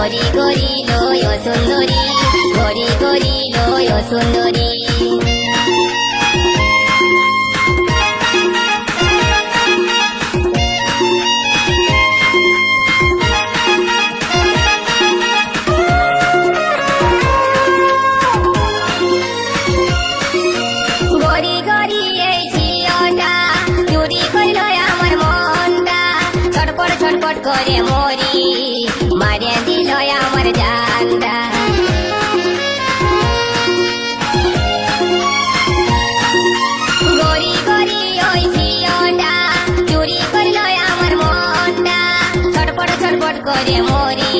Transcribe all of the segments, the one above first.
গরি গরি লয় সুন্দরী, গরি গরি লয় সুন্দরী। গরি গরি এই ঝিওটা চুরি করল আমার মনটা, ছটপট ছটপট করে মরি, মারিয়ে দিল আমার জানটা। গরি গরি ওই ঝিওটা চুরি করল আমার মনটা, ছটপট ছটপট করে মরি,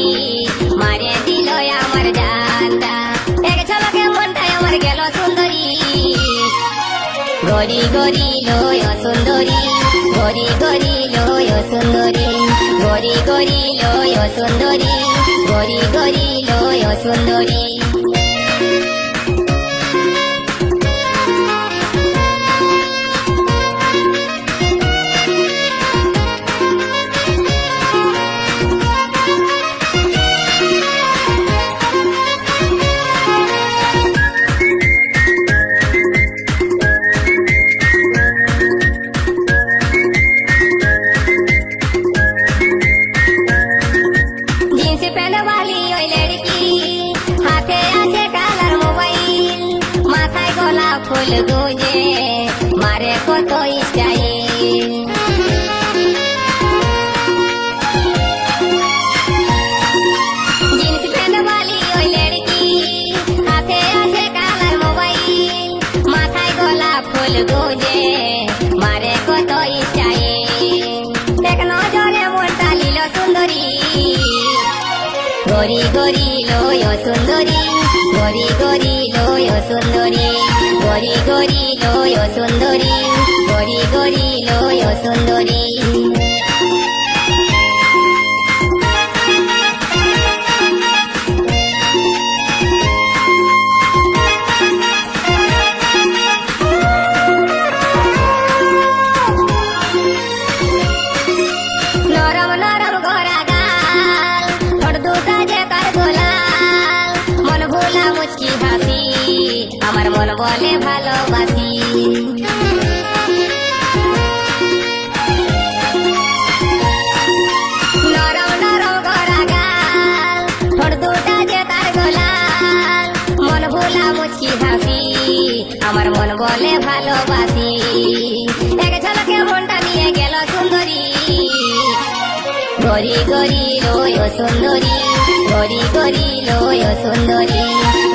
মারিয়ে দিল আমার জানটা। এক ঝলকে মনটাই আমার গেল সুন্দরী, গরি গরি লয় সুন্দরী, গরি গরি লয় সুন্দরী, গরি গরি লয় সুন্দরী, গরি গরি লয় সুন্দরী। ফুল গুজে মারে কত স্টাইল, জিন্স প্যান্ট वाली ওই লড়কি, হাতে আছে কালার মোবাইল, মাথায় গোলাপ ফুল গুজে মারে কত স্টাইল। এক নজরে মনটা লীল সুন্দরী, গরি গরি লয় সুন্দরী, গরি গরি লয় সুন্দরী, গরি গরি লয় সুন্দরী, গরি গরি লয় সুন্দরী। নরম নরম গড়া গাল, ঠোঁট দুটা যে তার গোলাল, মন ভোলা মুচকি হাসি, আমার মন বলে ভালোবাসি। নরম নরম গড়া গাল, ঠোঁট দুটা যে তার গোলাল, মন ভোলা মুচকি হাসি, আমার মন বলে ভালোবাসি। এক ঝলকে মনটা নিয়ে গেল সুন্দরী, গরি গরি লয় সুন্দরী, গরি গরি লয় সুন্দরী,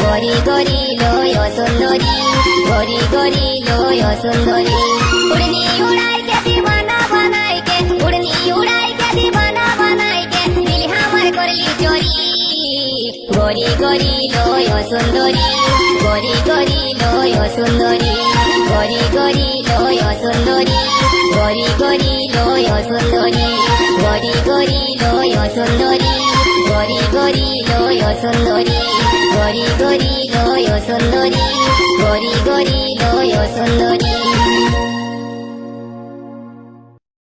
গরি গরি লয় সুন্দরী, গরি গরি লয় সুন্দরী। উড়নি উড়াই के दीवाना बनाई के, उड़नी उड़ाई के दीवाना बनाई के, दिल हमार करली चोरी, गरी गरी लय सुंदरी, गरी गरी लय सुंदरी, गरी गरी लय सुंदरी, गरी गरी लय सुंदरी, गरी गरी लय सुंदरी, गरी गरी लय सुंदरी, गरी गरी लय सुंदरी, गरी गरी लय सुंदरी।